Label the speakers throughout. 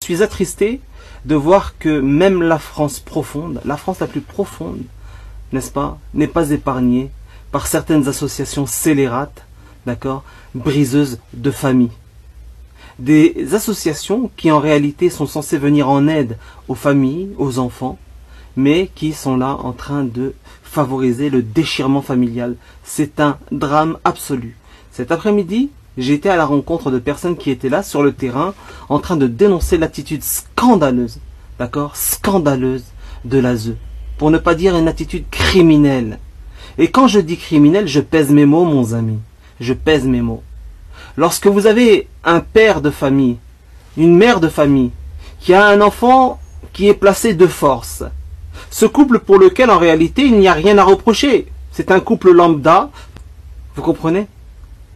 Speaker 1: suis attristé de voir que même la France profonde, la France la plus profonde, n'est-ce pas, n'est pas épargnée par certaines associations scélérates, d'accord, briseuses de famille. Des associations qui en réalité sont censées venir en aide aux familles, aux enfants, mais qui sont là en train de favoriser le déchirement familial. C'est un drame absolu. Cet après-midi, j'ai été à la rencontre de personnes qui étaient là sur le terrain en train de dénoncer l'attitude scandaleuse, d'accord, scandaleuse de l'ASE, pour ne pas dire une attitude criminelle. Et quand je dis criminel, je pèse mes mots, mon ami, je pèse mes mots. Lorsque vous avez un père de famille, une mère de famille, qui a un enfant qui est placé de force, ce couple pour lequel en réalité il n'y a rien à reprocher, c'est un couple lambda, vous comprenez?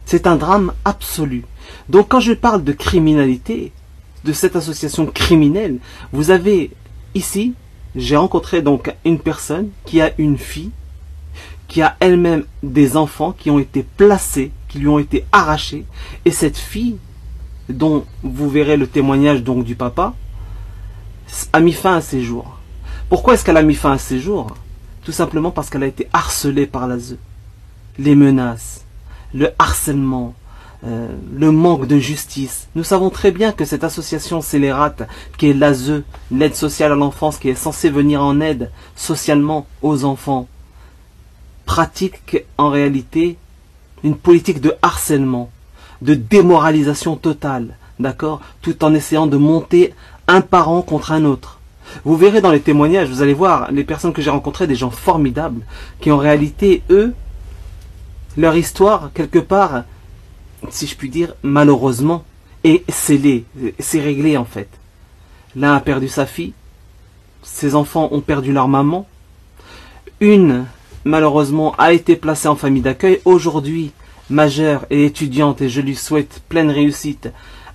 Speaker 1: C'est un drame absolu. Donc quand je parle de criminalité, de cette association criminelle, vous avez ici, j'ai rencontré donc une personne qui a une fille, qui a elle-même des enfants qui ont été placés, qui lui ont été arrachés, et cette fille, dont vous verrez le témoignage donc du papa, a mis fin à ses jours. Pourquoi est-ce qu'elle a mis fin à ses jours? Tout simplement parce qu'elle a été harcelée par l'ASE. Les menaces, le harcèlement, le manque de justice. Nous savons très bien que cette association scélérate, qui est l'ASE, l'aide sociale à l'enfance, qui est censée venir en aide socialement aux enfants, pratique en réalité une politique de harcèlement, de démoralisation totale, d'accord, tout en essayant de monter un parent contre un autre. Vous verrez dans les témoignages, vous allez voir les personnes que j'ai rencontrées, des gens formidables, qui en réalité, eux, leur histoire, quelque part, si je puis dire, malheureusement, est scellée, c'est réglé en fait. L'un a perdu sa fille, ses enfants ont perdu leur maman, une, malheureusement, a été placée en famille d'accueil, aujourd'hui, majeure et étudiante, et je lui souhaite pleine réussite,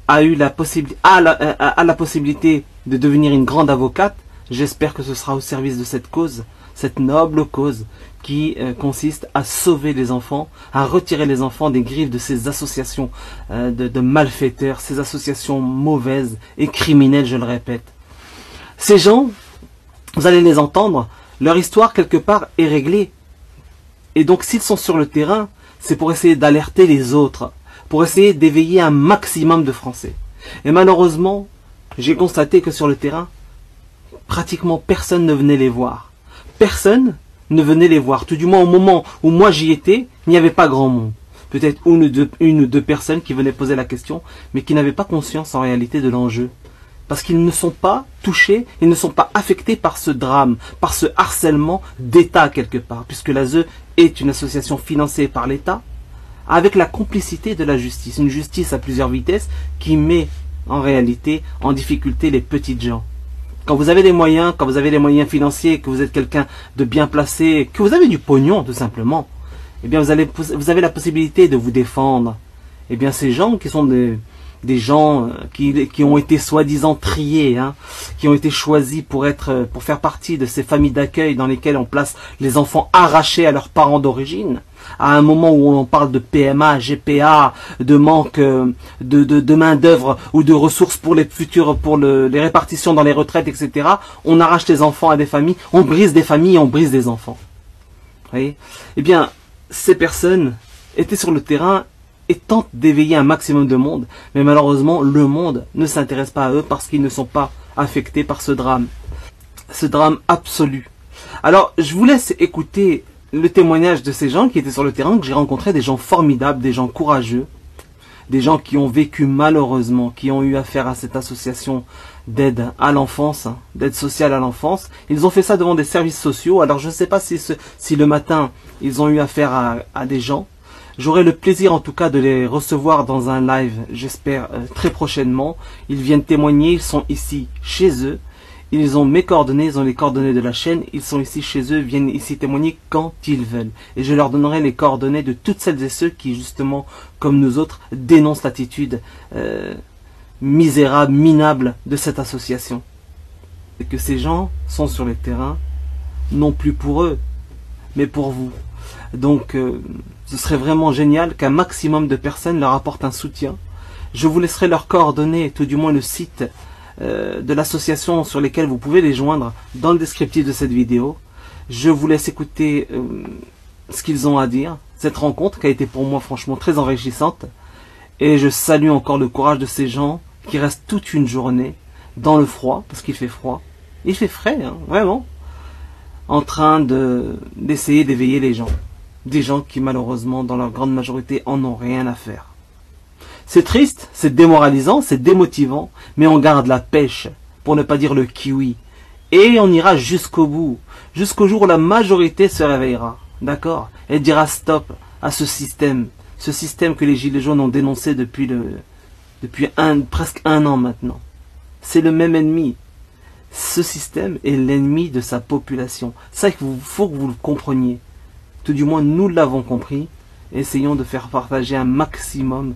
Speaker 1: a la possibilité de devenir une grande avocate. J'espère que ce sera au service de cette cause, cette noble cause qui consiste à sauver les enfants, à retirer les enfants des griffes de ces associations de malfaiteurs, ces associations mauvaises et criminelles, je le répète. Ces gens, vous allez les entendre, leur histoire quelque part est réglée. Et donc s'ils sont sur le terrain, c'est pour essayer d'alerter les autres, pour essayer d'éveiller un maximum de Français. Et malheureusement, j'ai constaté que sur le terrain, pratiquement personne ne venait les voir. Personne ne venait les voir. Tout du moins au moment où moi j'y étais, il n'y avait pas grand monde. Peut-être une ou deux personnes qui venaient poser la question, mais qui n'avaient pas conscience en réalité de l'enjeu. Parce qu'ils ne sont pas touchés, ils ne sont pas affectés par ce drame, par ce harcèlement d'État quelque part, puisque l'ASE est une association financée par l'État, avec la complicité de la justice. Une justice à plusieurs vitesses qui met en réalité en difficulté les petites gens. Quand vous avez des moyens, quand vous avez les moyens financiers, que vous êtes quelqu'un de bien placé, que vous avez du pognon tout simplement, eh bien vous avez la possibilité de vous défendre. Eh bien ces gens qui sont des gens qui ont été soi-disant triés, hein, qui ont été choisis pour faire partie de ces familles d'accueil dans lesquelles on place les enfants arrachés à leurs parents d'origine, à un moment où on parle de PMA, GPA, de manque de main d'œuvre ou de ressources pour les futurs, pour les répartitions dans les retraites, etc. On arrache les enfants à des familles, on brise des familles, on brise des enfants. Vous voyez ? Eh bien, ces personnes étaient sur le terrain et tentent d'éveiller un maximum de monde, mais malheureusement, le monde ne s'intéresse pas à eux parce qu'ils ne sont pas affectés par ce drame absolu. Alors, je vous laisse écouter le témoignage de ces gens qui étaient sur le terrain, que j'ai rencontré, des gens formidables, des gens courageux, des gens qui ont vécu malheureusement, qui ont eu affaire à cette association d'aide à l'enfance, d'aide sociale à l'enfance. Ils ont fait ça devant des services sociaux. Alors je ne sais pas si le matin, ils ont eu affaire à des gens. J'aurai le plaisir en tout cas de les recevoir dans un live, j'espère très prochainement. Ils viennent témoigner, ils sont ici chez eux. Ils ont mes coordonnées, ils ont les coordonnées de la chaîne, ils sont ici chez eux, viennent ici témoigner quand ils veulent. Et je leur donnerai les coordonnées de toutes celles et ceux qui, justement, comme nous autres, dénoncent l'attitude misérable, minable de cette association. Et que ces gens sont sur le terrain, non plus pour eux, mais pour vous. Donc, ce serait vraiment génial qu'un maximum de personnes leur apportent un soutien. Je vous laisserai leurs coordonnées, tout du moins le site de l'association sur lesquelles vous pouvez les joindre dans le descriptif de cette vidéo. Je vous laisse écouter ce qu'ils ont à dire. Cette rencontre qui a été pour moi franchement très enrichissante. Et je salue encore le courage de ces gens qui restent toute une journée dans le froid, parce qu'il fait froid. Il fait frais, hein, vraiment. En train d'essayer d'éveiller les gens. Des gens qui malheureusement, dans leur grande majorité, en ont rien à faire. C'est triste, c'est démoralisant, c'est démotivant, mais on garde la pêche, pour ne pas dire le kiwi. Et on ira jusqu'au bout, jusqu'au jour où la majorité se réveillera, d'accord, et dira stop à ce système que les Gilets jaunes ont dénoncé depuis presque un an maintenant. C'est le même ennemi. Ce système est l'ennemi de sa population. Ça, il faut que vous le compreniez. Tout du moins, nous l'avons compris. Essayons de faire partager un maximum